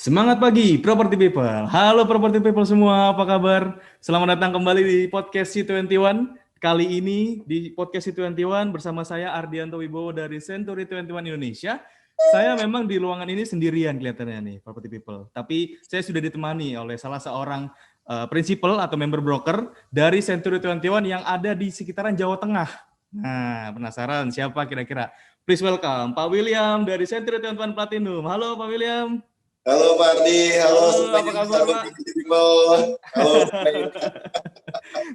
Semangat pagi, Property People. Halo Property People semua, apa kabar? Selamat datang kembali di podcast C21. Kali ini di podcast C21 bersama saya Ardianto Wibowo dari Century 21 Indonesia. Saya memang di ruangan ini sendirian kelihatannya nih, Property People. Tapi saya sudah ditemani oleh salah seorang principal atau member broker dari Century 21 yang ada di sekitaran Jawa Tengah. Nah, penasaran siapa kira-kira? Please welcome Pak William dari Century 21 Platinum. Halo Pak William. Halo Pak Ardi, halo semuanya. Apa kabar Pak? Halo semuanya.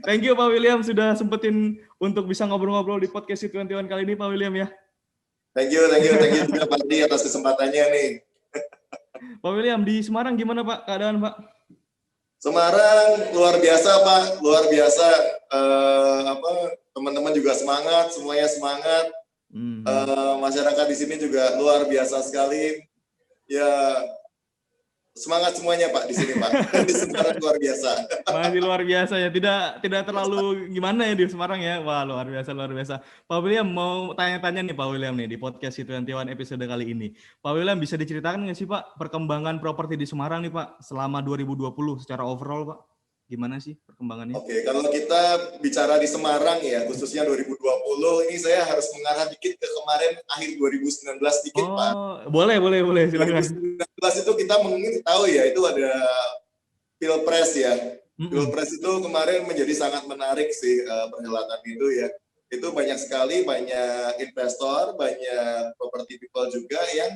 Thank you Pak William sudah sempetin untuk bisa ngobrol-ngobrol di podcast C21 kali ini Pak William ya. Thank you juga Pak Ardi atas kesempatannya nih. Pak William, di Semarang gimana Pak keadaan Pak? Semarang luar biasa Pak, luar biasa. Teman-teman juga semangat, semuanya semangat. Masyarakat di sini juga luar biasa sekali. Ya. Semangat semuanya Pak di sini Pak. Di Semarang luar biasa. Masih luar biasa ya. Tidak terlalu gimana ya di Semarang ya. Wah, luar biasa. Pak William mau tanya-tanya nih Pak William nih di podcast C21 episode kali ini. Pak William bisa diceritakan nggak sih Pak perkembangan properti di Semarang nih Pak selama 2020 secara overall Pak? Gimana sih perkembangannya? Oke, kalau kita bicara di Semarang ya, khususnya 2020, ini saya harus mengarah dikit ke kemarin akhir 2019 dikit Pak. Boleh, silakan. 2019 itu kita mungkin tahu ya, itu ada Pilpres ya. Pilpres itu kemarin menjadi sangat menarik sih perhelatan itu ya. Itu banyak sekali, banyak investor, banyak property people juga yang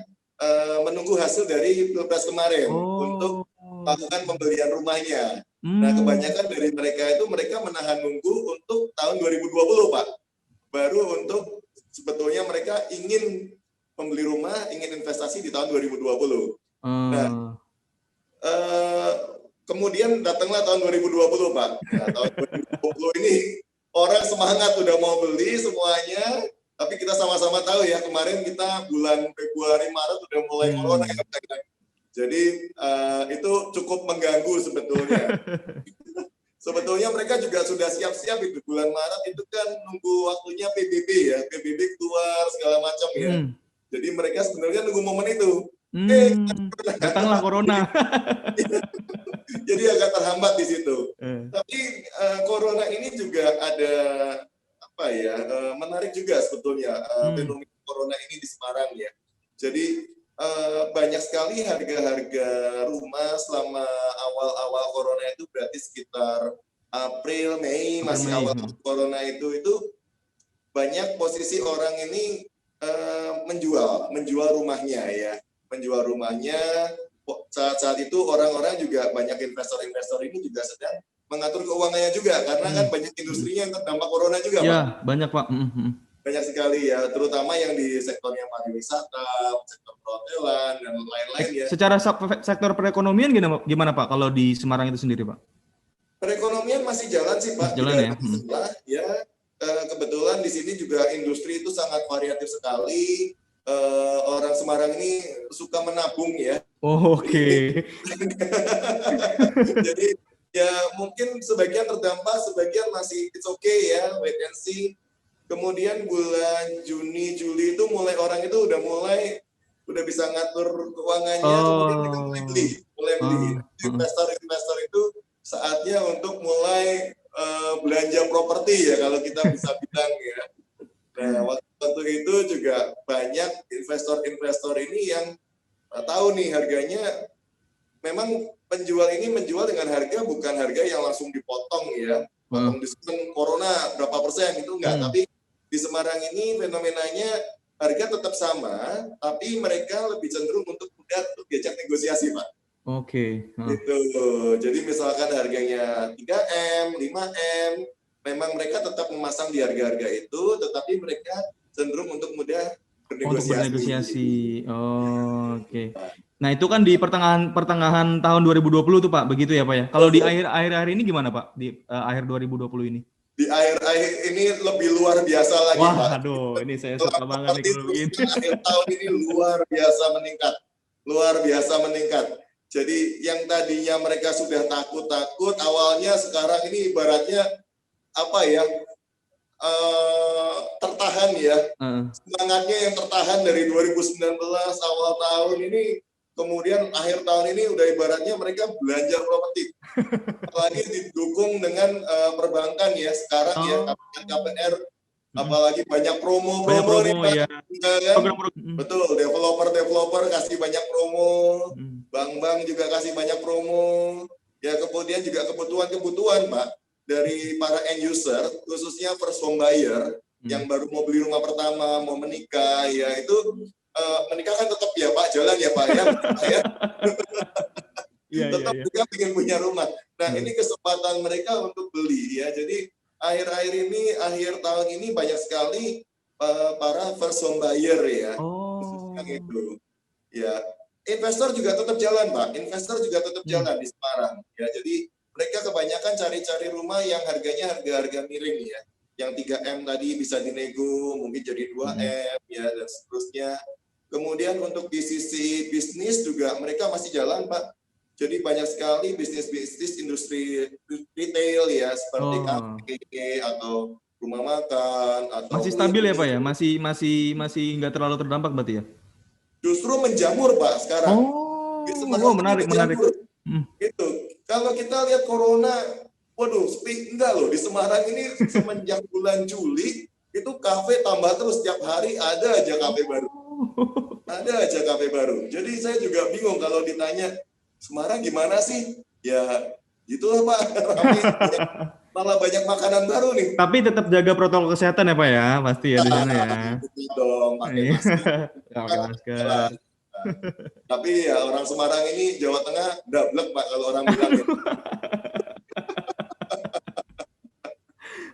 menunggu hasil dari Pilpres kemarin untuk melakukan pembelian rumahnya. Nah, kebanyakan dari mereka itu mereka menahan nunggu untuk tahun 2020, Pak. Baru untuk sebetulnya mereka ingin membeli rumah, ingin investasi di tahun 2020. Nah, kemudian datanglah tahun 2020, Pak. Nah, tahun 2020 ini orang semangat udah mau beli semuanya, tapi kita sama-sama tahu ya, kemarin kita bulan Februari, Maret udah mulai corona ya, jadi itu cukup mengganggu sebetulnya. Sebetulnya mereka juga sudah siap-siap itu bulan Maret itu kan nunggu waktunya PBB ya, PBB keluar segala macam ya. Jadi mereka sebenarnya nunggu momen itu. Datanglah corona. Jadi agak terhambat di situ. Tapi corona ini juga ada apa ya, menarik juga sebetulnya fenomena corona ini di Semarang ya. Jadi banyak sekali harga-harga rumah selama awal-awal corona itu berarti sekitar April, Mei, masih awal corona itu banyak posisi orang ini menjual rumahnya ya, menjual rumahnya. Saat itu orang-orang juga banyak investor ini juga sedang mengatur keuangannya juga karena kan banyak industrinya yang terdampak corona juga ya, Pak. Banyak Pak. Banyak sekali ya, terutama yang di sektornya pariwisata, sektor perhotelan dan lain-lain ya. Secara sektor perekonomian gimana Pak kalau di Semarang itu sendiri Pak? Perekonomian masih jalan sih Pak. Jalan ya. Kebetulan di sini juga industri itu sangat variatif sekali. Orang Semarang ini suka menabung ya. Oke. Jadi ya mungkin sebagian terdampak, sebagian masih it's okay ya, wait and see. Kemudian bulan Juni, Juli itu orang itu udah bisa ngatur keuangannya, kemudian mereka mulai beli. Investor itu saatnya untuk mulai belanja properti ya kalau kita bisa bilang ya. Nah, waktu itu juga banyak investor ini yang tahu nih harganya, memang penjual ini menjual dengan harga bukan harga yang langsung dipotong ya, potong diskon corona berapa persen itu enggak, tapi di Semarang ini fenomenanya harga tetap sama, tapi mereka lebih cenderung untuk diajak negosiasi, Pak. Oke. Gitu. Jadi misalkan harganya 3M, 5M, memang mereka tetap memasang di harga-harga itu, tetapi mereka cenderung untuk mudah bernegosiasi. Oke. Nah, itu kan di pertengahan tahun 2020 tuh Pak, begitu ya Pak ya. Kalau di akhir ini gimana Pak? Di akhir 2020 ini? Di akhir ini lebih luar biasa lagi, Pak. Pak. Aduh, ini saya suka banget nih kalau begini. Akhir tahun ini luar biasa meningkat. Jadi yang tadinya mereka sudah takut, awalnya sekarang ini ibaratnya apa ya, tertahan ya. Semangatnya yang tertahan dari 2019 awal tahun ini kemudian akhir tahun ini udah ibaratnya mereka belanja properti. Apalagi didukung dengan perbankan ya sekarang ya, Oh. KPR, apalagi banyak Banyak promo nih promo Pak, ya. kan? Program-program. Betul, developer kasih banyak promo, bank-bank juga kasih banyak promo, ya kemudian juga kebutuhan Pak dari para end user, khususnya first home buyer yang baru mau beli rumah pertama, mau menikah, ya itu menikah kan tetap ya Pak, jalan ya Pak ya. Tetap mereka ingin punya rumah. Nah ini kesempatan mereka untuk beli ya. Jadi akhir tahun ini banyak sekali para first home buyer ya. Khususnya itu. Ya, investor juga tetap jalan Pak. Investor juga tetap jalan di Semarang. Ya, jadi mereka kebanyakan cari-cari rumah yang harganya harga-harga miring ya. Yang 3M tadi bisa dinego, mungkin jadi 2M ya dan seterusnya. Kemudian untuk di sisi bisnis juga mereka masih jalan Pak. Jadi banyak sekali bisnis industri retail ya seperti kafe atau rumah makan atau masih stabil ya Pak ya, masih nggak terlalu terdampak berarti ya? Justru menjamur Pak sekarang. Menarik. Itu kalau kita lihat corona, waduh sepi enggak loh di Semarang ini semenjak bulan Juli itu kafe tambah terus setiap hari ada aja kafe baru. Ada aja kafe baru. Jadi saya juga bingung kalau ditanya Semarang gimana sih? Ya gitulah Pak. Malah banyak makanan baru nih. Tapi tetap jaga protokol kesehatan ya Pak ya, pasti ya di sana ya. Dong, pakai masker. Pakai masker. Tapi ya orang Semarang ini Jawa Tengah dablek Pak kalau orang bilang gitu.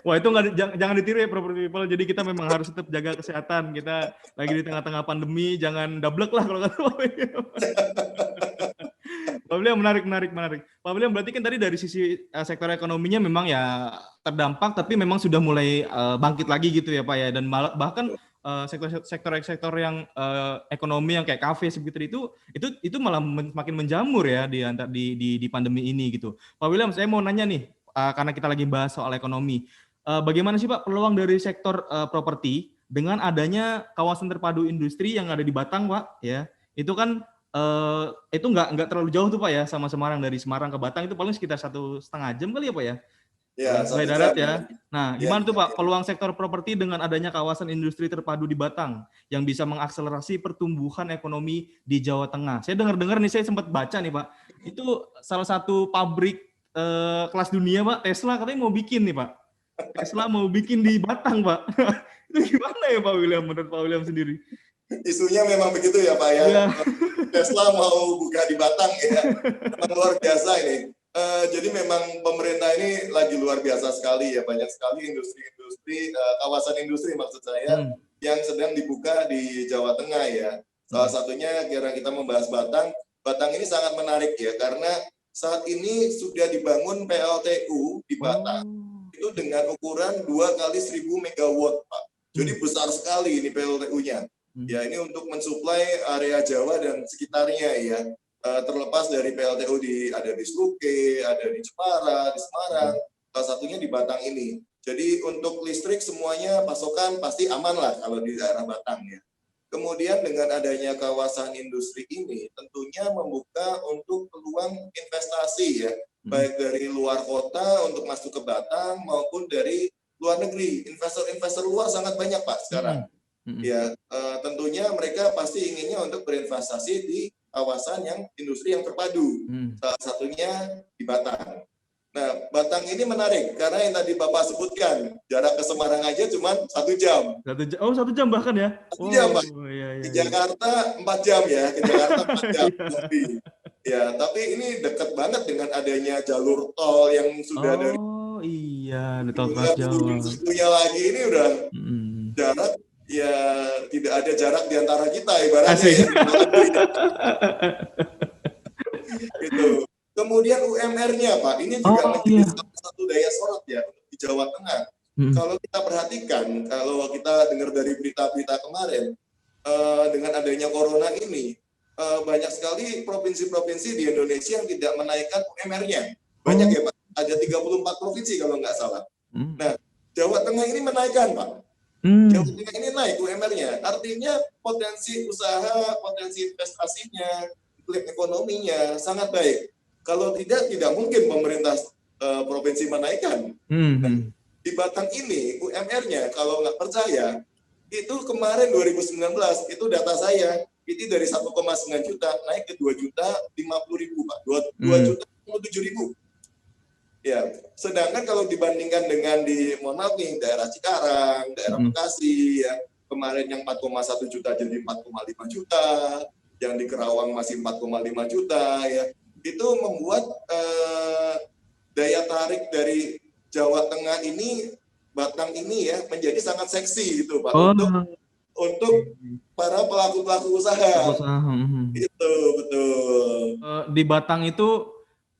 Wah itu jangan ditiru ya property people. Jadi kita memang harus tetap jaga kesehatan. Kita lagi di tengah-tengah pandemi, jangan dablek lah kalau kata Pak William. Menarik. Pak William berarti kan tadi dari sisi sektor ekonominya memang ya terdampak, tapi memang sudah mulai bangkit lagi gitu ya Pak ya. Dan bahkan sektor yang ekonomi yang kayak kafe seperti itu malah makin menjamur ya di pandemi ini gitu. Pak William, saya mau nanya nih karena kita lagi bahas soal ekonomi. Bagaimana sih Pak peluang dari sektor properti dengan adanya kawasan terpadu industri yang ada di Batang Pak ya? Itu kan itu nggak terlalu jauh tuh Pak ya sama Semarang, dari Semarang ke Batang itu paling sekitar 1,5 jam kali ya Pak ya? Ya, by darat ya. Nah, gimana tuh Pak peluang sektor properti dengan adanya kawasan industri terpadu di Batang yang bisa mengakselerasi pertumbuhan ekonomi di Jawa Tengah? Saya dengar nih, saya sempat baca nih Pak, itu salah satu pabrik kelas dunia Pak, Tesla katanya mau bikin nih Pak. Tesla mau bikin di Batang Pak. Itu gimana ya Pak William, menurut Pak William sendiri? Isunya memang begitu ya Pak ya. Tesla mau buka di Batang ya. Memang luar biasa ini. Jadi memang pemerintah ini lagi luar biasa sekali ya, banyak sekali industri, kawasan industri maksud saya yang sedang dibuka di Jawa Tengah ya. Salah satunya kira kita membahas Batang. Batang ini sangat menarik ya karena saat ini sudah dibangun PLTU di Batang itu dengan ukuran 2 kali 1000 megawatt Pak. Jadi besar sekali ini PLTU-nya. Ya ini untuk mensuplai area Jawa dan sekitarnya ya. Terlepas dari PLTU ada di Sluke, ada di Jepara, di Semarang, salah satunya di Batang ini. Jadi untuk listrik semuanya pasokan pasti aman lah kalau di daerah Batang ya. Kemudian dengan adanya kawasan industri ini tentunya membuka untuk peluang investasi ya, baik dari luar kota untuk masuk ke Batang maupun dari luar negeri. Investor-investor luar sangat banyak Pak sekarang. Ya, tentunya mereka pasti inginnya untuk berinvestasi di kawasan yang industri yang terpadu. Salah satunya di Batang. Nah, Batang ini menarik karena yang tadi Bapak sebutkan, jarak ke Semarang aja cuma 1 jam. 1 jam bahkan ya? 1 jam, Pak. Iya. Di Jakarta 4 jam ya, ke Jakarta 4 jam. Ya, tapi ini dekat banget dengan adanya jalur tol yang sudah dari iya, tol Trans Jawa. Satunya lagi ini udah jarak ya tidak ada jarak di antara kita ibaratnya ya. Gitu. Kemudian UMR-nya Pak, ini juga menjadi salah satu daya sorot ya di Jawa Tengah. Kalau kita perhatikan, kalau kita dengar dari berita-berita kemarin, dengan adanya corona ini, banyak sekali provinsi-provinsi di Indonesia yang tidak menaikkan UMR-nya. Banyak ya Pak, ada 34 provinsi kalau nggak salah. Nah, Jawa Tengah ini menaikkan Pak. Jawa Tengah ini naik UMR-nya, artinya potensi usaha, potensi investasinya iklim ekonominya sangat baik. Kalau tidak mungkin pemerintah provinsi menaikkan. Nah, di Batang ini UMR-nya kalau nggak percaya, itu kemarin 2019 itu data saya, itu dari 1,9 juta naik ke 2 juta 50.000 Pak, 2 juta 57.000. Ya, sedangkan kalau dibandingkan dengan di mohon maaf nih daerah Cikarang, daerah Bekasi ya, kemarin yang 4,1 juta jadi 4,5 juta, yang di Kerawang masih 4,5 juta ya. Itu membuat daya tarik dari Jawa Tengah ini, Batang ini ya menjadi sangat seksi gitu Pak untuk para pelaku usaha. Itu betul. Di Batang itu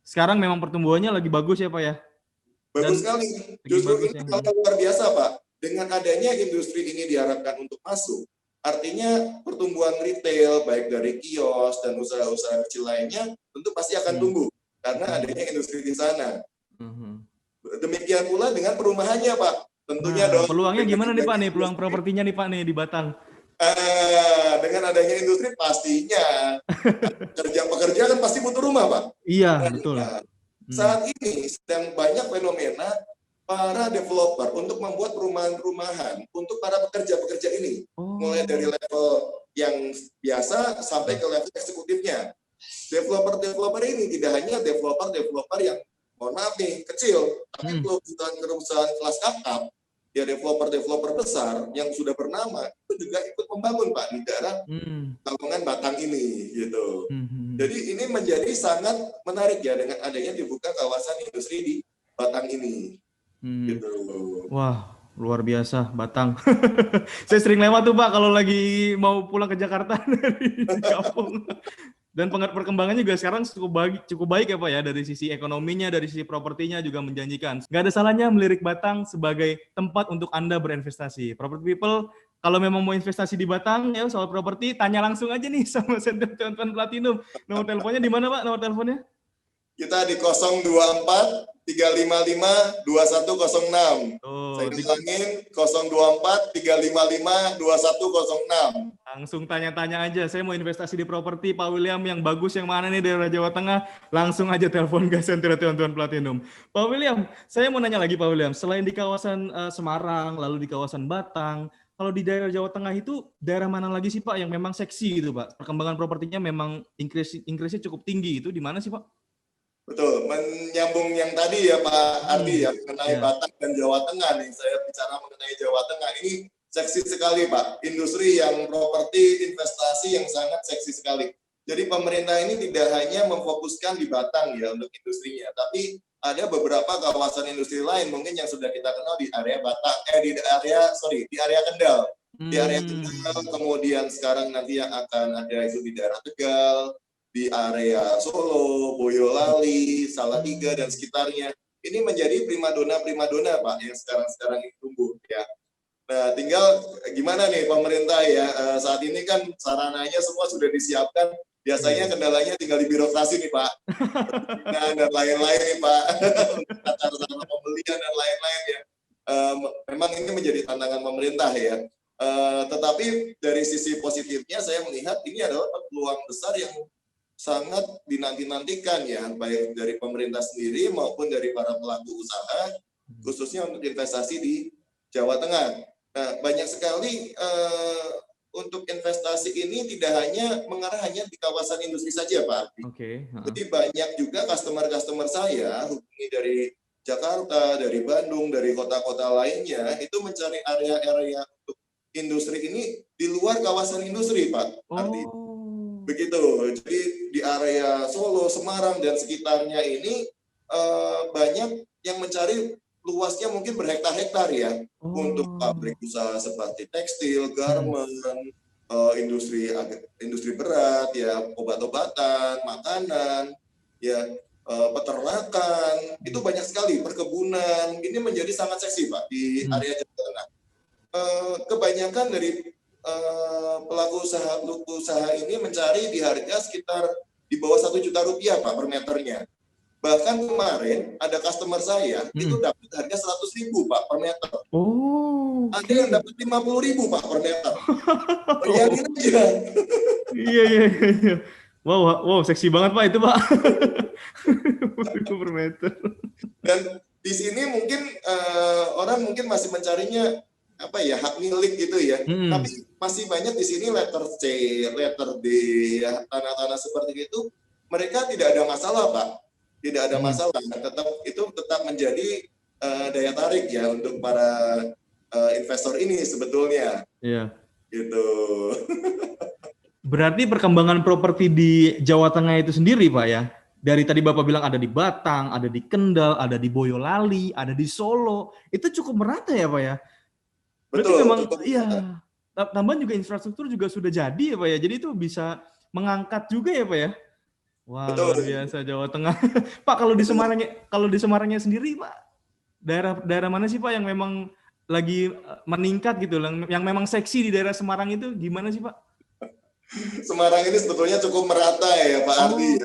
sekarang memang pertumbuhannya lagi bagus ya Pak ya? Bagus sekali. Justru ini luar biasa Pak. Dengan adanya industri ini diharapkan untuk masuk, artinya pertumbuhan retail baik dari kios dan usaha-usaha kecil lainnya tentu pasti akan tumbuh karena adanya industri di sana. Demikian pula dengan perumahannya Pak. Tentunya dong. Peluangnya gimana nih Pak nih? Peluang propertinya nih Pak nih di Batang? Dengan adanya industri pastinya pekerja kan pasti butuh rumah Pak. Iya betul. Saat ini sedang banyak fenomena para developer untuk membuat perumahan-perumahan untuk para pekerja-pekerja ini, mulai dari level yang biasa sampai ke level eksekutifnya. Developer-developer ini tidak hanya developer yang mohon maaf nih kecil, tapi perusahaan kelas kakap, ya developer besar yang sudah bernama itu juga ikut membangun Pak di daerah Lamongan Batang ini gitu. Jadi ini menjadi sangat menarik ya dengan adanya dibuka kawasan industri di Batang ini. Gitu. Wah, luar biasa Batang. Saya sering lewat tuh Pak kalau lagi mau pulang ke Jakarta dari kampung. Dan perkembangannya juga sekarang cukup baik ya Pak ya, dari sisi ekonominya, dari sisi propertinya juga menjanjikan. Nggak ada salahnya melirik Batang sebagai tempat untuk Anda berinvestasi. Property People, kalau memang mau investasi di Batang ya soal properti, tanya langsung aja nih sama Center 21 Platinum. Nomor teleponnya di mana Pak? Nomor teleponnya? Kita di 024 355 2106. Saya ulangin 024 355 2106. Langsung tanya-tanya aja, saya mau investasi di properti, Pak William yang bagus yang mana nih daerah Jawa Tengah, langsung aja telepon ke Sentra 21 Platinum. Pak William, saya mau nanya lagi Pak William, selain di kawasan Semarang, lalu di kawasan Batang, kalau di daerah Jawa Tengah itu daerah mana lagi sih Pak yang memang seksi gitu Pak? Perkembangan propertinya memang increase-nya cukup tinggi, itu di mana sih Pak? Betul, menyambung yang tadi ya Pak Ardi ya, mengenai Batang dan Jawa Tengah nih, saya bicara mengenai Jawa Tengah, ini seksi sekali Pak, industri yang properti investasi yang sangat seksi sekali. Jadi pemerintah ini tidak hanya memfokuskan di Batang ya untuk industrinya, tapi ada beberapa kawasan industri lain mungkin yang sudah kita kenal di area Batang, di area Kendal. Di area Kendal, kemudian sekarang nanti yang akan ada itu di daerah Tegal, di area Solo, Boyolali, Salatiga dan sekitarnya. Ini menjadi primadona Pak yang sekarang ini tumbuh ya. Nah, tinggal gimana nih pemerintah ya, saat ini kan sarananya semua sudah disiapkan, biasanya kendalanya tinggal di birokrasi nih Pak. Nah, dan lain-lain nih Pak, tata pembelian dan lain-lain ya. Memang ini menjadi tantangan pemerintah ya. Tetapi dari sisi positifnya saya melihat ini adalah peluang besar yang sangat dinanti-nantikan ya, baik dari pemerintah sendiri maupun dari para pelaku usaha, khususnya untuk investasi di Jawa Tengah. Nah, banyak sekali untuk investasi ini tidak hanya mengarah hanya di kawasan industri saja, Pak. Jadi banyak juga customer saya hubungi dari Jakarta, dari Bandung, dari kota-kota lainnya, itu mencari area-area untuk industri ini di luar kawasan industri, Pak. Begitu. Jadi di area Solo, Semarang, dan sekitarnya ini banyak yang mencari luasnya mungkin berhektar-hektar ya, untuk pabrik usaha seperti tekstil, garment, industri berat ya, obat-obatan, makanan, ya, peternakan, itu banyak sekali, perkebunan, ini menjadi sangat seksi Pak di area Jawa Tengah. Kebanyakan dari pelaku usaha ini mencari di harga sekitar di bawah 1 juta rupiah Pak per meternya. Bahkan kemarin ada customer saya itu dapat harga 100.000 Pak per meter. Ada yang dapat 50.000 Pak per meter. Bayangin aja. Iya. Wow, seksi banget Pak itu Pak. 1000 per meter. Dan di sini mungkin orang mungkin masih mencarinya apa ya, hak milik gitu ya. Hmm. Tapi masih banyak di sini letter C, letter D, ya, tanah-tanah seperti itu. Mereka tidak ada masalah Pak, tidak ada Hmm. masalah. Itu tetap menjadi daya tarik ya untuk para investor ini sebetulnya. Iya. Gitu. Berarti perkembangan properti di Jawa Tengah itu sendiri, Pak ya. Dari tadi Bapak bilang ada di Batang, ada di Kendal, ada di Boyolali, ada di Solo. Itu cukup merata ya, Pak ya. Berarti Betul, memang cukup. iya. Tambahan juga infrastruktur juga sudah jadi ya, Pak ya. Jadi itu bisa mengangkat juga ya, Pak ya. Wah, luar Betul. biasa Jawa Tengah. Pak, kalau di Semarangnya sendiri, Pak, daerah mana sih Pak yang memang lagi meningkat gitu, yang memang seksi di daerah Semarang itu gimana sih Pak? Semarang ini sebetulnya cukup merata ya Pak Ardi.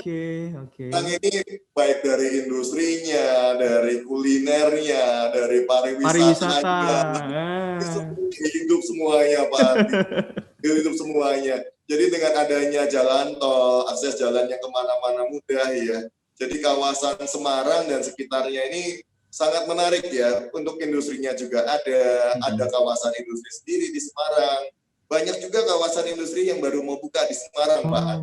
Oke. Semarang ini baik dari industrinya, dari kulinernya, dari Pariwisata. pariwisatanya, hidup semuanya Pak Ardi. Hidup semuanya. Jadi dengan adanya jalan tol, akses jalannya kemana-mana mudah ya. Jadi kawasan Semarang dan sekitarnya ini sangat menarik ya. Untuk industrinya juga ada kawasan industri sendiri di Semarang. Banyak juga kawasan industri yang baru mau buka di Semarang, Pak.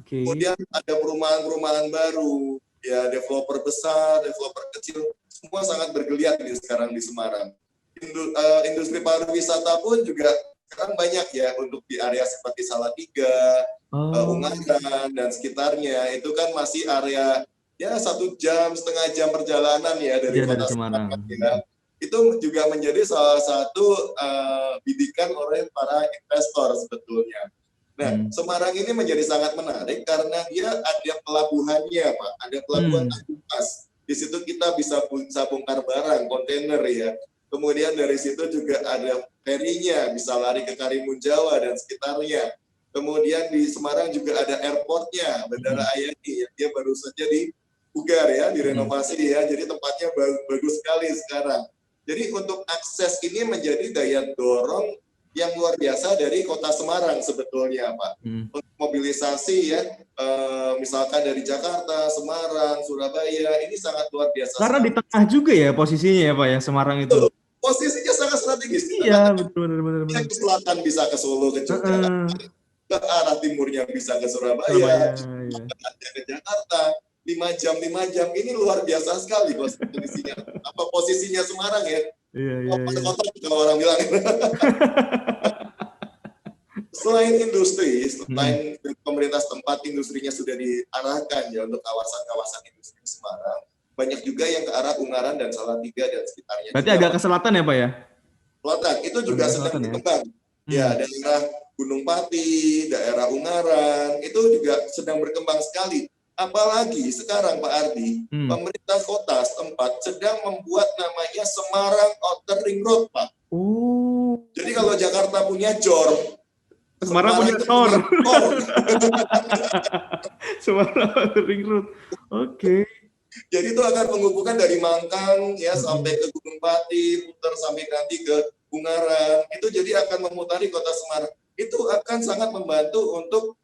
Oke. Kemudian ada perumahan-perumahan baru, ya developer besar, developer kecil, semua sangat bergeliat sekarang di Semarang. Industri pariwisata pun juga sekarang banyak ya untuk di area seperti Salatiga, Ungaran dan sekitarnya. Itu kan masih area ya 1,5 jam perjalanan ya dari Dia dari kota Semarang. Semarang ya. Itu juga menjadi salah satu bidikan oleh para investor sebetulnya. Nah, Semarang ini menjadi sangat menarik karena dia ada pelabuhannya, Pak. Ada pelabuhan Agupas. Di situ kita bisa bongkar barang, kontainer ya. Kemudian dari situ juga ada ferinya, bisa lari ke Karimun Jawa dan sekitarnya. Kemudian di Semarang juga ada airportnya, Bandara Ayani. Dia baru saja dipugar ya, direnovasi ya. Jadi tempatnya bagus sekali sekarang. Jadi untuk akses ini menjadi daya dorong yang luar biasa dari kota Semarang sebetulnya Pak. Untuk mobilisasi ya, misalkan dari Jakarta, Semarang, Surabaya, ini sangat luar biasa. Karena di tengah juga ya posisinya ya Pak ya, Semarang itu. Betul. Posisinya sangat strategis. Iya, betul. Yang ke selatan bisa ke Solo, ke Jogja, ke arah timurnya bisa ke Surabaya, Iya. ke Jakarta. 5 jam ini luar biasa sekali posisinya Semarang ya. Iya. Kota kalau orang bilang. Selain industri, selain pemerintah setempat industrinya sudah diarahkan ya untuk kawasan-kawasan industri Semarang, banyak juga yang ke arah Ungaran dan Salatiga dan sekitarnya. Berarti juga, agak ke selatan ya Pak ya? Selatan itu juga sedang berkembang. Ya, daerah Gunung Pati, daerah Ungaran itu juga sedang berkembang sekali. Apalagi sekarang Pak Ardi, pemerintah kota setempat sedang membuat namanya Semarang Outer Ring Road, Pak. Jadi kalau Jakarta punya JOR, Semarang punya TOR. Semarang Outer Ring Road. Oke. Jadi itu akan menghubungkan dari Mangkang ya sampai ke Gunung Pati, putar sampai nanti ke Ungaran. Itu jadi akan memutari kota Semarang. Itu akan sangat membantu untuk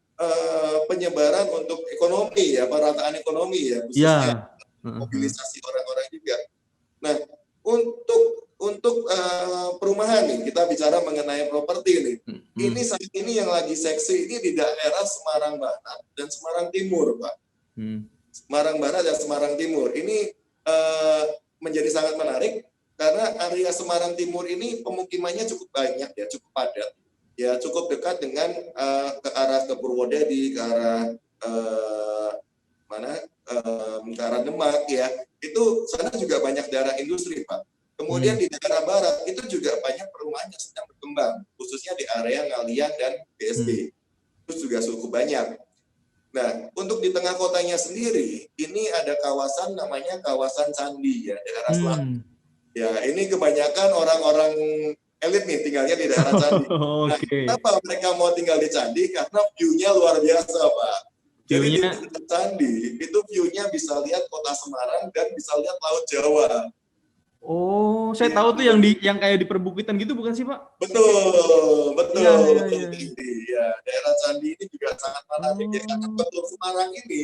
penyebaran untuk ekonomi ya, perataan ekonomi ya, khususnya mobilisasi orang-orang juga. Nah, untuk perumahan nih, kita bicara mengenai properti nih. Ini saat ini yang lagi seksi ini di daerah Semarang Barat dan Semarang Timur, Pak. Semarang Barat dan Semarang Timur ini menjadi sangat menarik karena area Semarang Timur ini pemukimannya cukup banyak ya, cukup padat. Ya cukup dekat dengan ke arah ke Purwodadi, ke arah ke arah Demak ya. Itu sana juga banyak daerah industri Pak. Kemudian di daerah barat itu juga banyak perumahan yang sedang berkembang, khususnya di area Ngalian dan BSD. Itu juga cukup banyak. Nah, untuk di tengah kotanya sendiri, ini ada kawasan namanya kawasan Candi ya, daerah selatan. Ya, ini kebanyakan orang-orang elit nih tinggalnya di daerah Candi. Nah, kenapa mereka mau tinggal di Candi? Karena view-nya luar biasa, Pak. Jadi di Candi, itu view-nya bisa lihat kota Semarang dan bisa lihat Laut Jawa. Oh, saya Ya, tahu tuh yang kayak di perbukitan gitu bukan sih, Pak? betul, Iya, betul, iya, betul iya. Indi. Ya, daerah Candi ini juga sangat menarik ya, karena Oh, Betul Semarang ini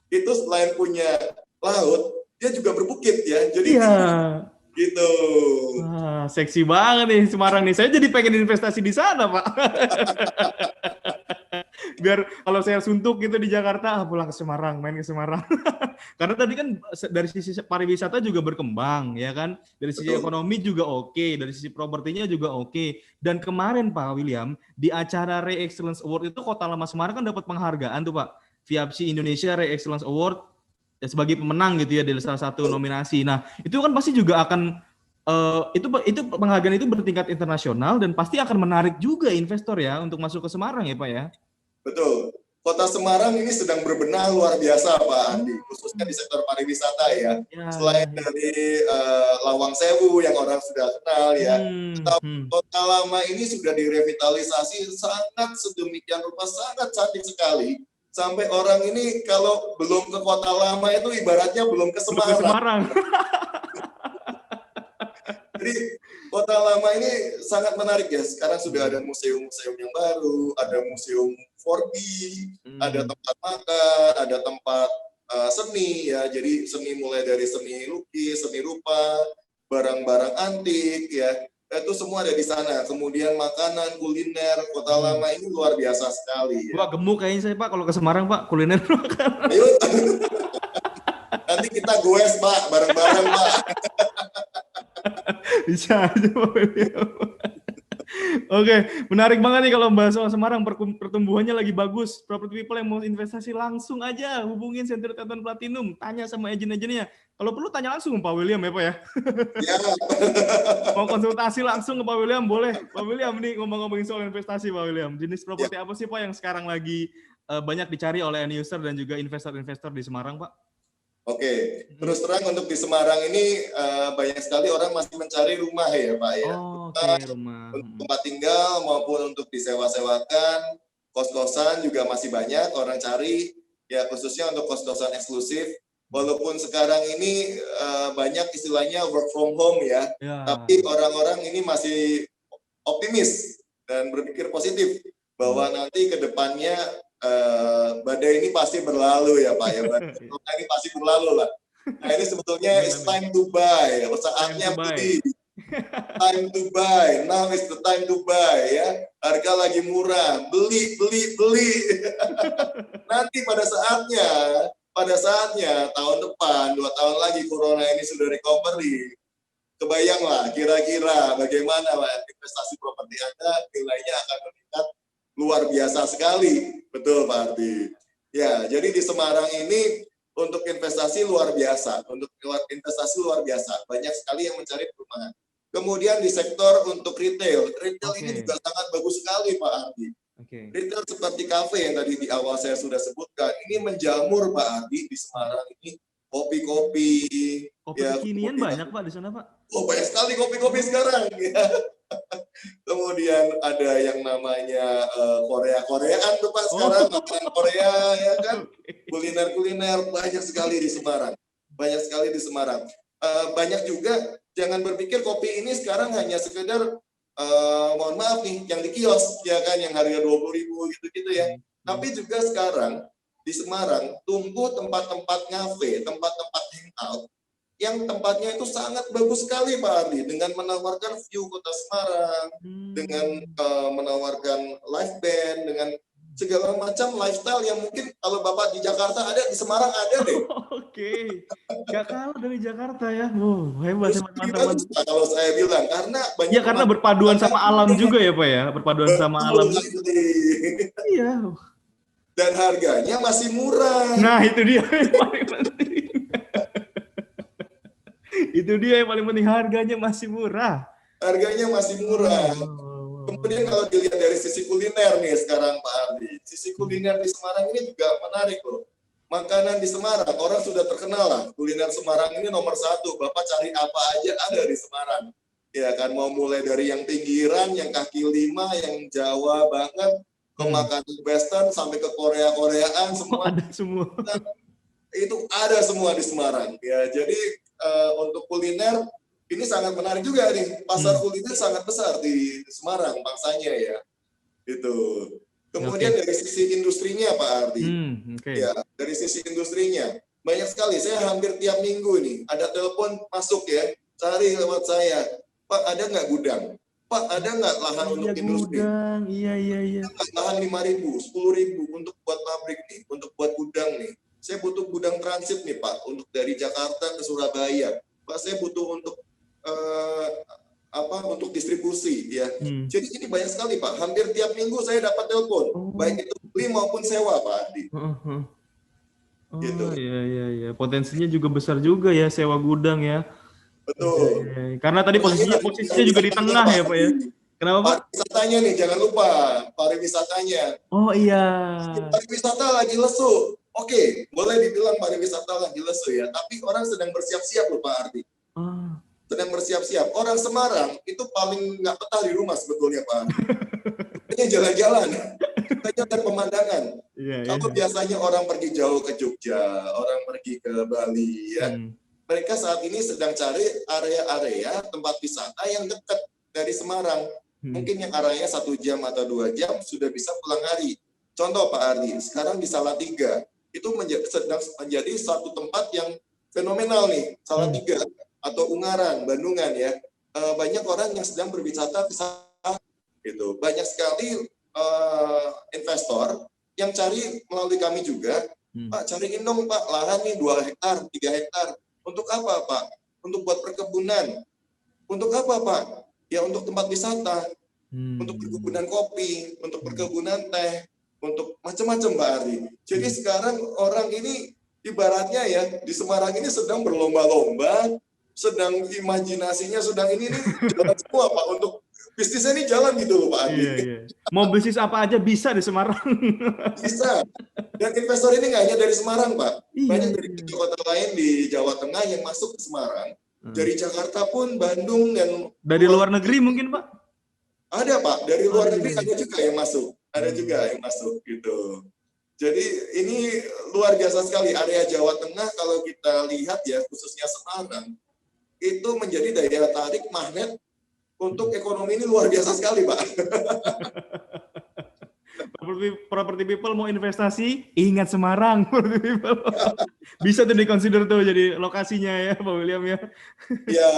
itu selain punya laut, dia juga berbukit ya, jadi iya. gitu. Wah, seksi banget nih Semarang nih. Saya jadi pengen investasi di sana, Pak. Biar kalau saya suntuk gitu di Jakarta, pulang ke Semarang, main ke Semarang. Karena tadi kan dari sisi pariwisata juga berkembang, ya kan? Dari sisi Betul. ekonomi juga oke, dari sisi propertinya juga oke. Dan kemarin Pak William, di acara Ray Excellence Award itu Kota Lama Semarang kan dapat penghargaan tuh Pak. VIAPSI Indonesia Ray Excellence Award ya, sebagai pemenang gitu ya dari salah satu Betul. nominasi. Nah, itu kan pasti juga akan itu penghargaan itu bertingkat internasional dan pasti akan menarik juga investor ya untuk masuk ke Semarang ya Pak ya. Betul. Kota Semarang ini sedang berbenah luar biasa, Pak Andi, khususnya di Hmm. sektor pariwisata ya. Ya, ya, Selain ya. dari Lawang Sewu yang orang sudah kenal ya, tetapi Hmm. Kota Lama ini sudah direvitalisasi sangat sedemikian rupa, sangat cantik sekali. Sampai orang ini kalau belum ke Kota Lama itu ibaratnya belum ke Belum ke Semarang. Semarang. Jadi Kota Lama ini sangat menarik ya. Sekarang sudah ada museum-museum yang baru, ada museum 4D, ada Hmm. tempat makan, ada tempat seni ya. Jadi seni mulai dari seni lukis, seni rupa, barang-barang antik ya. Itu semua ada di sana. Kemudian makanan, kuliner, Kota Hmm. Lama ini luar biasa sekali ya. Wah, gemuk kayaknya saya Pak kalau ke Semarang Pak, kuliner. Ayo, nanti kita goes Pak, bareng-bareng Pak. Bisa aja Pak William. Oke, menarik banget nih kalau bahas soal Semarang, pertumbuhannya lagi bagus. Property people yang mau investasi langsung aja hubungin Senturi Tentuan Platinum, tanya sama agen-agennya. Kalau perlu tanya langsung Pak William ya Pak ya. Ya, Mau konsultasi langsung ke Pak William boleh. Pak William nih ngomongin soal investasi Pak William. Jenis ya. properti apa sih Pak yang sekarang lagi banyak dicari oleh end user dan juga investor-investor di Semarang Pak? Oke, terus terang untuk di Semarang ini banyak sekali orang masih mencari rumah ya Pak ya. Oh, oke, Rumah rumah. untuk tempat tinggal maupun untuk disewa-sewakan, kos-kosan juga masih banyak orang cari, ya khususnya untuk kos-kosan eksklusif. Walaupun sekarang ini banyak istilahnya work from home ya, Ya. tapi orang-orang ini masih optimis dan berpikir positif bahwa nanti ke depannya badai ini pasti berlalu ya Pak ya. Badai ini pasti berlalu lah. Nah ini sebetulnya Amin, it's amin. time to buy, Time saatnya to buy. beli. Time to buy, now is the time to buy ya. Harga lagi murah, beli, beli, beli. Nanti pada saatnya tahun depan, 2 tahun lagi corona ini sudah recovery, kebayanglah kira-kira bagaimana investasi properti Anda nilainya akan meningkat luar biasa sekali. Betul Pak Ardi. Ya, jadi di Semarang ini untuk investasi luar biasa, banyak sekali yang mencari perumahan. Kemudian di sektor untuk retail ini juga sangat bagus sekali Pak Ardi. Retail seperti kafe yang tadi di awal saya sudah sebutkan, ini menjamur Pak Ardi di Semarang ini. Kopi-kopi. Kopi Ya, kekinian banyak Pak di sana Pak? Oh banyak sekali kopi-kopi sekarang. Ya. Kemudian ada yang namanya Korea-Koreaan tuh Pak sekarang, makanan Korea ya kan. Kuliner-kuliner banyak sekali di Semarang. Banyak sekali di Semarang. Banyak juga, jangan berpikir kopi ini sekarang hanya sekedar mohon maaf nih, yang di kios ya kan, yang harga 20.000 gitu-gitu ya. Tapi juga sekarang di Semarang tumbuh tempat-tempat ngafe, tempat-tempat hangout yang tempatnya itu sangat bagus sekali Pak Ardi, dengan menawarkan view kota Semarang, dengan menawarkan live band, dengan segala macam lifestyle yang mungkin kalau Bapak di Jakarta ada, di Semarang ada deh. Oke, gak kalah dari Jakarta ya. Hebat, Terus mantap. kalau saya bilang, karena banyak Ya karena berpaduan sama alam juga ya Pak ya, berpaduan sama alam. Iya. Dan harganya masih murah. Nah itu dia yang paling penting. Itu dia yang paling penting, harganya masih murah. Harganya masih murah. Kemudian kalau dilihat dari sisi kuliner nih sekarang Pak Ardi, sisi kuliner di Semarang ini juga menarik loh. Makanan di Semarang, orang sudah terkenal lah. Kuliner Semarang ini nomor 1. Bapak cari apa aja ada di Semarang. Ya kan, mau mulai dari yang pinggiran, yang kaki lima, yang Jawa banget, ke makanan Western, sampai ke Korea-Koreaan, semua. Ada semua. Itu ada semua di Semarang. Ya, jadi untuk kuliner ini sangat menarik juga nih. Pasar kuliner sangat besar di Semarang pangsanya ya. Itu. Kemudian dari sisi industrinya Pak Ardi. Ya, dari sisi industrinya banyak sekali. Saya hampir tiap minggu nih ada telepon masuk ya, cari lewat saya. Pak, ada nggak gudang? Pak, ada nggak lahan untuk industri? Gudang, iya. Lahan 5.000, 10.000 untuk buat pabrik nih, untuk buat gudang nih. Saya butuh gudang transit nih Pak, untuk dari Jakarta ke Surabaya. Pak, saya butuh untuk untuk distribusi ya. Jadi ini banyak sekali Pak. Hampir tiap minggu saya dapat telepon, baik itu beli maupun sewa Pak Adi. Gitu. Iya. Potensinya juga besar juga ya sewa gudang ya. Betul. Karena tadi posisinya juga di tengah ya Pak ya. Kenapa Pak? Pariwisatanya nih, jangan lupa pariwisatanya. Oh iya. Pariwisata lagi lesu. Oke, boleh dibilang pariwisata lagi lesu ya. Tapi orang sedang bersiap-siap loh Pak Ardi. Sedang bersiap-siap. Orang Semarang itu paling nggak betah di rumah sebetulnya Pak. Ini jalan-jalan, kita lihat pemandangan. Kalau biasanya orang pergi jauh ke Jogja, orang pergi ke Bali ya, mereka saat ini sedang cari area-area tempat wisata yang dekat dari Semarang. Mungkin yang arahnya 1 jam atau 2 jam sudah bisa pulang hari. Contoh Pak Ardi, sekarang di Salatiga itu sedang menjadi satu tempat yang fenomenal nih, Salatiga atau Ungaran, Bandungan ya. Banyak orang yang sedang berwisata ke sana gitu. Banyak sekali investor yang cari melalui kami juga, Pak cariin dong Pak lahan nih 2 hektar, 3 hektar. Untuk apa Pak? Untuk buat perkebunan. Untuk apa Pak? Ya untuk tempat wisata, untuk perkebunan kopi, untuk perkebunan teh, untuk macam-macam Pak Ari. Jadi sekarang orang ini ibaratnya ya di Semarang ini sedang berlomba-lomba, sedang imajinasinya sedang ini nih jalan semua Pak untuk bisnisnya ini jalan gitu loh Pak Adi. Iya. Mau bisnis apa aja bisa di Semarang. Bisa. Dan investor ini nggak hanya dari Semarang Pak. Banyak dari kota lain di Jawa Tengah yang masuk ke Semarang. Dari Jakarta pun, Bandung dan dari luar negeri mungkin Pak? Ada Pak. Dari luar negeri ada juga yang masuk. Ada juga yang masuk gitu. Jadi ini luar biasa sekali area Jawa Tengah kalau kita lihat ya khususnya Semarang itu menjadi daya tarik magnet untuk ekonomi ini luar biasa sekali Pak. Property people mau investasi, ingat Semarang. Bisa tuh dikonsider tuh jadi lokasinya ya Pak William ya. Ya,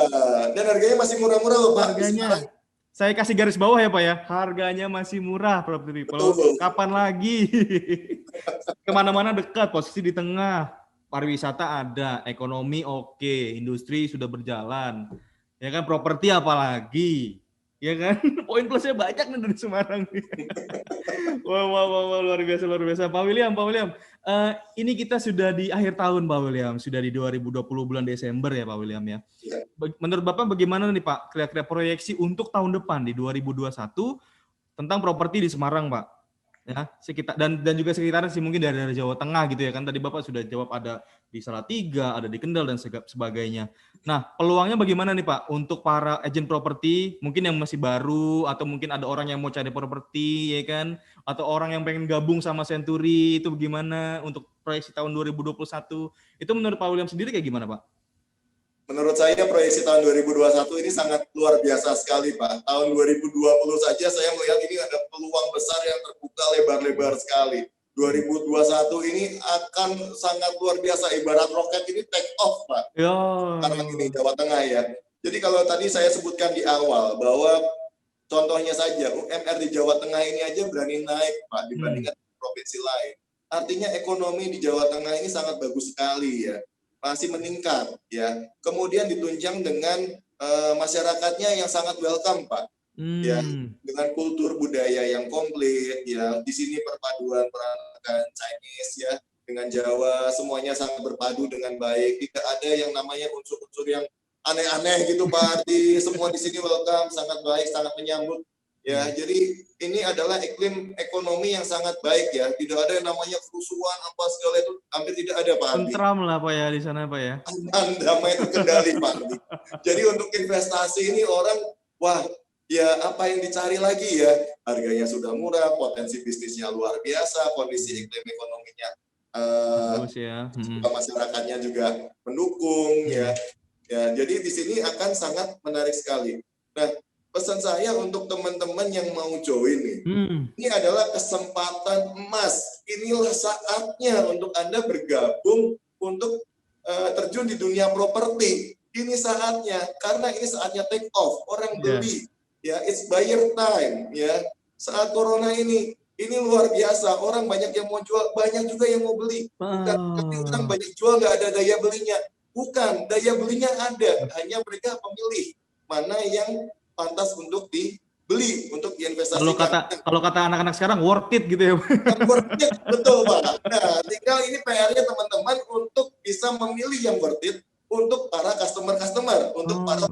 dan harganya masih murah-murah loh Pak. Harganya, saya kasih garis bawah ya Pak ya, harganya masih murah property people. Betul. Kapan lagi? Kemana-mana dekat, posisi di tengah. Pariwisata ada, ekonomi oke, industri sudah berjalan. Ya kan, properti apalagi. Ya kan, poin plusnya banyak nih dari Semarang. Wah, luar biasa. Pak William. Ini kita sudah di akhir tahun Pak William, sudah di 2020 bulan Desember ya Pak William ya. Menurut Bapak bagaimana nih Pak, kira-kira proyeksi untuk tahun depan di 2021 tentang properti di Semarang Pak? Ya, sekitar dan juga sekitarnya sih mungkin dari Jawa Tengah gitu ya kan, tadi Bapak sudah jawab ada di Salatiga, ada di Kendal dan sebagainya. Nah, peluangnya bagaimana nih Pak untuk para agen properti mungkin yang masih baru atau mungkin ada orang yang mau cari properti ya kan, atau orang yang pengen gabung sama Century, itu bagaimana untuk proyeksi tahun 2021? Itu menurut Pak William sendiri kayak gimana Pak? Menurut saya proyeksi tahun 2021 ini sangat luar biasa sekali Pak. Tahun 2020 saja saya melihat ini ada peluang besar yang terbuka lebar-lebar sekali. 2021 ini akan sangat luar biasa, ibarat roket ini take off Pak. Sekarang ini Jawa Tengah ya. Jadi kalau tadi saya sebutkan di awal bahwa contohnya saja UMR di Jawa Tengah ini aja berani naik Pak dibandingkan provinsi lain. Artinya ekonomi di Jawa Tengah ini sangat bagus sekali ya. Masih meningkat ya. Kemudian ditunjang dengan masyarakatnya yang sangat welcome Pak. Ya, dengan kultur budaya yang komplit ya. Di sini perpaduan peranakan Chinese ya dengan Jawa semuanya sangat berpadu dengan baik. Tidak ada yang namanya unsur-unsur yang aneh-aneh gitu Pak Ardi. Semua di sini welcome, sangat baik, sangat menyambut. Ya, jadi ini adalah iklim ekonomi yang sangat baik ya. Tidak ada yang namanya kerusuhan apa segala itu, hampir tidak ada Pak Andi. Tentram lah Pak ya di sana Pak ya. Damai terkendali Pak Andi. Jadi untuk investasi ini orang, wah ya apa yang dicari lagi ya. Harganya sudah murah, potensi bisnisnya luar biasa, kondisi iklim ekonominya bagus ya. Masyarakatnya juga mendukung ya. Ya, jadi di sini akan sangat menarik sekali. Nah, pesan saya untuk teman-teman yang mau join nih, ini adalah kesempatan emas. Inilah saatnya untuk Anda bergabung untuk terjun di dunia properti. Ini saatnya, karena ini saatnya take off. Orang beli, ya, it's buyer time, ya. Saat corona ini luar biasa. Orang banyak yang mau jual, banyak juga yang mau beli. Bukan, tapi orang banyak jual nggak ada daya belinya. Bukan, daya belinya ada, hanya mereka memilih mana yang pantas untuk dibeli, untuk diinvestasikan. Kalau kata anak-anak sekarang worth it gitu ya. Worth it, betul Pak. Nah, tinggal ini PR-nya teman-teman untuk bisa memilih yang worth it untuk para customer, untuk para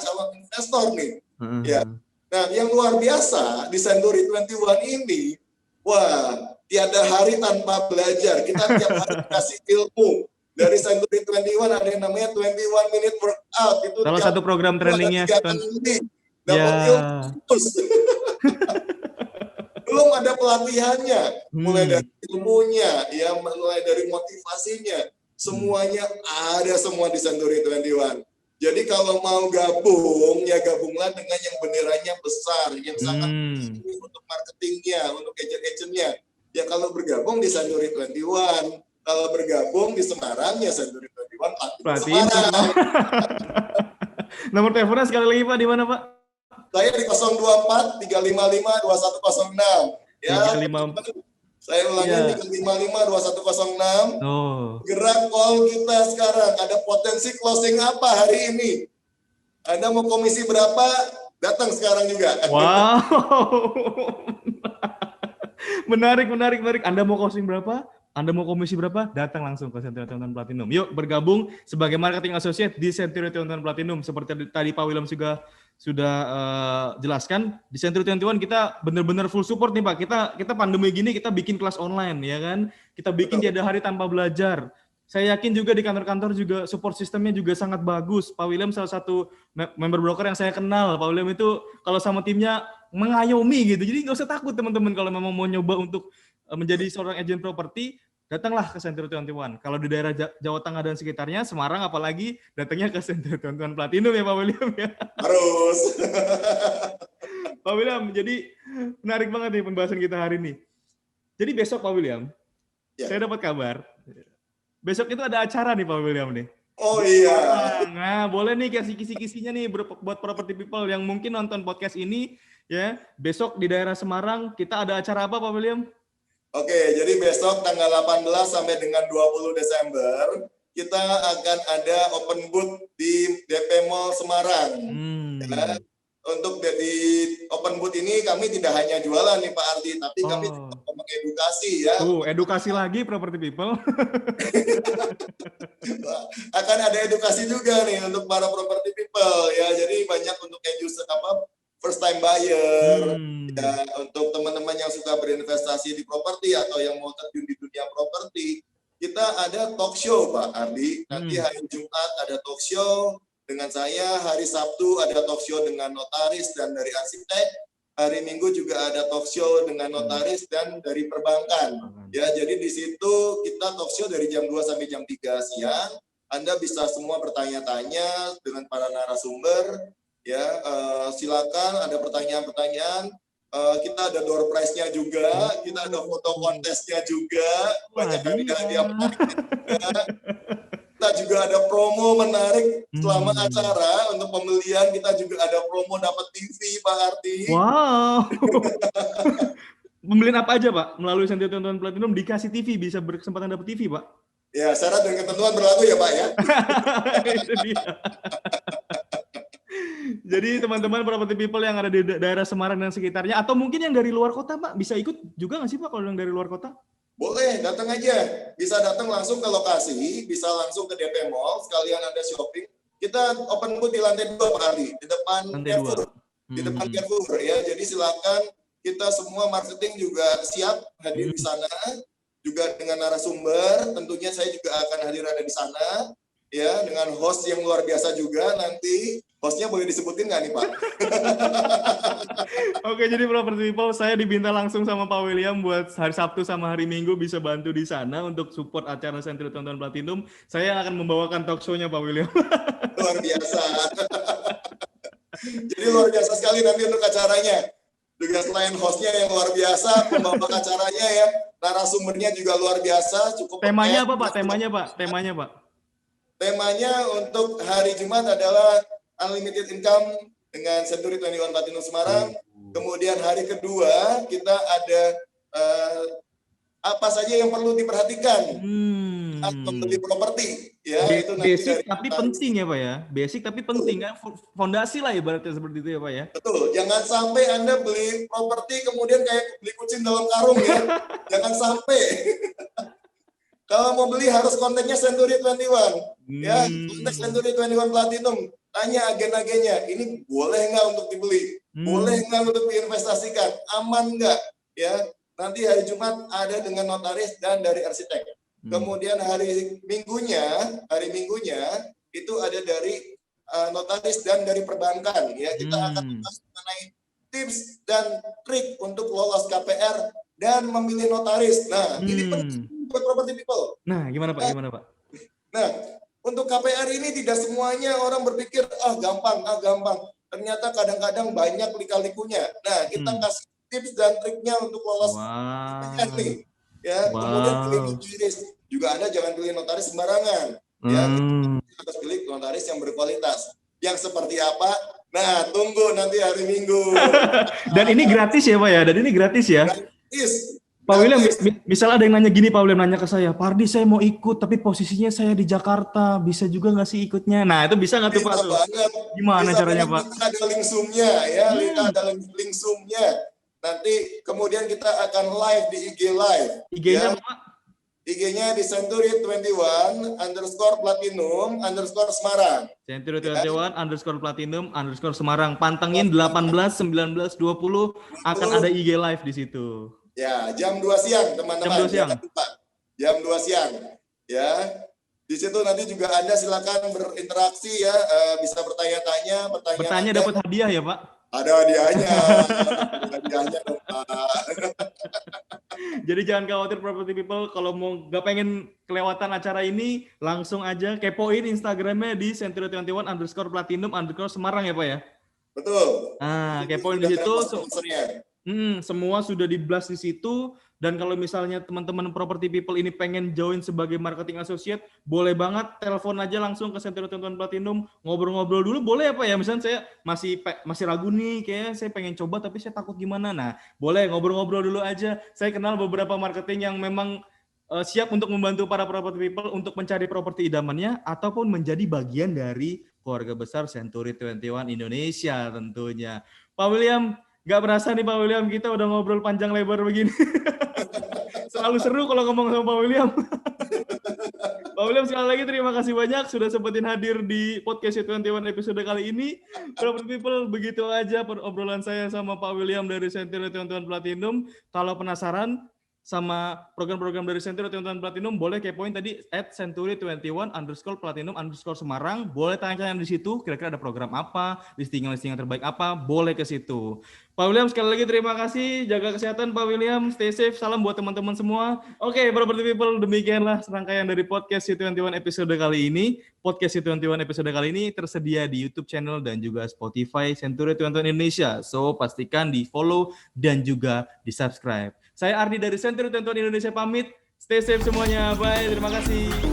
calon investor nih. Ya. Nah, yang luar biasa di Century 21 ini, wah, tiada hari tanpa belajar. Kita tiap hari kasih ilmu. Dari Century 21 ada yang namanya 21 minute workout. Itu salah satu program trainingnya. Dapat ilmu terus. Belum ada pelatihannya. Mulai dari ilmunya, ya, mulai dari motivasinya. Semuanya ada semua di Century 21. Jadi kalau mau gabung, ya gabunglah dengan yang benderanya besar, yang sangat tinggi untuk marketingnya, untuk agent-agentnya. Ya kalau bergabung di Century 21, kalau bergabung di Semarang, ya Century 21 Platinum Semarang. Nomor teleponnya sekali lagi Pak, di mana Pak? Saya di 024 355 2106. Ya, 35. Saya ulangi 355 2106. Gerak call kita sekarang. Ada potensi closing apa hari ini? Anda mau komisi berapa? Datang sekarang juga. Wow. menarik. Anda mau closing berapa? Anda mau komisi berapa? Datang langsung ke Century 21 Platinum. Yuk bergabung sebagai marketing associate di Century 21 Platinum. Seperti tadi Pak William sudah jelaskan, di Century 21 kita benar-benar full support nih Pak. Kita pandemi gini kita bikin kelas online ya kan. Kita bikin tiada hari tanpa belajar. Saya yakin juga di kantor-kantor juga support sistemnya juga sangat bagus. Pak William salah satu member broker yang saya kenal. Pak William itu kalau sama timnya mengayomi gitu. Jadi nggak usah takut teman-teman kalau memang mau nyoba untuk menjadi seorang agent properti, datanglah ke Century 21. Kalau di daerah Jawa Tengah dan sekitarnya, Semarang apalagi, datangnya ke Century 21 Platinum ya Pak William ya. Harus. Pak William, jadi menarik banget nih pembahasan kita hari ini. Jadi besok Pak William, saya dapat kabar, besok itu ada acara nih Pak William nih. Oh iya. Nah, boleh nih kasih kisi-kisinya nih buat property people yang mungkin nonton podcast ini ya. Besok di daerah Semarang kita ada acara apa Pak William? Oke, jadi besok tanggal 18 sampai dengan 20 Desember kita akan ada open booth di DP Mall Semarang. Ya, untuk di open booth ini kami tidak hanya jualan nih Pak Ardi, tapi kami juga mengedukasi ya. Edukasi lagi property people. Akan ada edukasi juga nih untuk para property people ya. Jadi banyak untuk end user first time buyer, ya, untuk teman-teman yang suka berinvestasi di properti atau yang mau terjun di dunia properti, kita ada talk show Pak Ardi. Nanti hari Jumat ada talk show dengan saya, hari Sabtu ada talk show dengan notaris dan dari arsitek, hari Minggu juga ada talk show dengan notaris dan dari perbankan. Ya, jadi di situ kita talk show dari jam 2 sampai jam 3 siang. Anda bisa semua bertanya-tanya dengan para narasumber. Ya, silakan ada pertanyaan-pertanyaan. Kita ada door prize-nya juga, kita ada foto kontesnya juga, banyak hadiah menarik juga. Kita juga ada promo menarik selama acara untuk pembelian. Kita juga ada promo dapat TV Pak Arti. Wow. Pembelian apa aja Pak? Melalui Century 21 Platinum dikasih TV, bisa berkesempatan dapat TV Pak? Ya, syarat dan ketentuan berlaku ya Pak ya. Itu dia. Jadi teman-teman property people yang ada di daerah Semarang dan sekitarnya, atau mungkin yang dari luar kota Pak, bisa ikut juga nggak sih Pak kalau yang dari luar kota? Boleh, datang aja. Bisa datang langsung ke lokasi, bisa langsung ke DP Mall, sekalian Anda shopping. Kita open booth di lantai 2 Pak Ali, di depan Carrefour. Di depan Carrefour ya. Jadi silakan, kita semua marketing juga siap hadir di sana, juga dengan narasumber. Tentunya saya juga akan hadir ada di sana. Ya, dengan host yang luar biasa juga nanti. Hostnya boleh disebutin nggak nih Pak? Oke, jadi Property People, saya diminta langsung sama Pak William buat hari Sabtu sama hari Minggu bisa bantu di sana untuk support acara Century 21 Platinum. Saya akan membawakan talk show-nya Pak William. Luar biasa. Jadi luar biasa sekali nanti untuk acaranya. Juga selain hostnya yang luar biasa, pembawa acaranya ya, narasumbernya juga luar biasa. Cukup. Temanya apa Pak? Temanya Pak? Temanya untuk hari Jumat adalah Unlimited Income dengan Century 21 Platinum Semarang. Kemudian hari kedua kita ada apa saja yang perlu diperhatikan saat membeli properti. Ya, itu nanti basic tapi penting ya Pak ya. Basic tapi penting kan, fondasi lah ibaratnya seperti itu ya Pak ya. Betul, jangan sampai Anda beli properti kemudian kayak beli kucing dalam karung ya. Jangan sampai. Kalau mau beli harus kontaknya Century 21. Ya, kontak Century 21 Platinum. Tanya agen-agennya, ini boleh nggak untuk dibeli? Boleh nggak untuk diinvestasikan? Aman nggak? Ya, nanti hari Jumat ada dengan notaris dan dari arsitek. Kemudian hari Minggunya itu ada dari notaris dan dari perbankan. Ya, kita akan membahas mengenai tips dan trik untuk lolos KPR dan memilih notaris. Nah, ini penting buat Property People. Nah, gimana Pak? Nah, untuk KPR ini tidak semuanya orang berpikir gampang. Ternyata kadang-kadang banyak lika-likunya. Nah, kita kasih tips dan triknya untuk lolos KPR nih. Ya, kemudian pilih notaris. Juga Anda jangan pilih notaris sembarangan. Ya, kita harus pilih notaris yang berkualitas. Yang seperti apa? Nah, tunggu nanti hari Minggu. Dan ini gratis ya Pak ya? Gratis. Pak William, misal ada yang nanya gini, Pak William nanya ke saya, Pak Ardi saya mau ikut, tapi posisinya saya di Jakarta, bisa juga nggak sih ikutnya? Nah, itu bisa nggak tuh Pak? Gimana caranya Pak? Kita ada link Zoom-nya, ya. Kita ada link Zoom-nya. Nanti kemudian kita akan live di IG Live. IG-nya ya. Pak? IG-nya di Century 21 _ Platinum _ Semarang. Century 21 _ Platinum _ Semarang. Pantengin 18, 19, 20 akan ada IG Live di situ. Ya, jam 2 siang teman-teman. Jam 2 siang. Ya. Di situ nanti juga Anda silakan berinteraksi ya, bisa bertanya-tanya, Bertanya dapat hadiah ya, Pak? Ada hadiahnya. Hadiahnya dong, Pak. Jadi jangan khawatir Property People, kalau mau gak pengen kelewatan acara ini, langsung aja kepoin Instagramnya di Century 21 _ Platinum _ Semarang ya Pak ya? Betul. Nah, kepoin di situ. Semua sudah di-blast di situ. Dan kalau misalnya teman-teman Property People ini pengen join sebagai marketing associate, boleh banget telepon aja langsung ke Century 21 Platinum, ngobrol-ngobrol dulu boleh ya Pak ya? Misalnya saya masih ragu nih, kayaknya saya pengen coba tapi saya takut gimana. Nah, boleh ngobrol-ngobrol dulu aja. Saya kenal beberapa marketing yang memang siap untuk membantu para Property People untuk mencari properti idamannya ataupun menjadi bagian dari keluarga besar Century 21 Indonesia tentunya. Pak William, nggak berasa nih Pak William, kita udah ngobrol panjang lebar begini. Selalu seru kalau ngomong sama Pak William. Pak William, sekali lagi terima kasih banyak sudah sempetin hadir di podcast 21 episode kali ini. Property People, begitu aja obrolan saya sama Pak William dari Century 21 Platinum. Kalau penasaran sama program-program dari Century 21 Platinum, boleh kepoin tadi @Century 21 _ Platinum _ Semarang. Boleh tanya-tanya di situ, kira-kira ada program apa, listingan terbaik apa, boleh ke situ. Pak William, sekali lagi terima kasih, jaga kesehatan Pak William, stay safe, salam buat teman-teman semua. Oke, Property People, demikianlah serangkaian dari podcast C21 episode kali ini. Podcast C21 episode kali ini tersedia di YouTube channel dan juga Spotify Century 21 Indonesia. So, pastikan di follow dan juga di subscribe. Saya Ardi dari Century 21 Indonesia pamit. Stay safe semuanya. Bye. Terima kasih.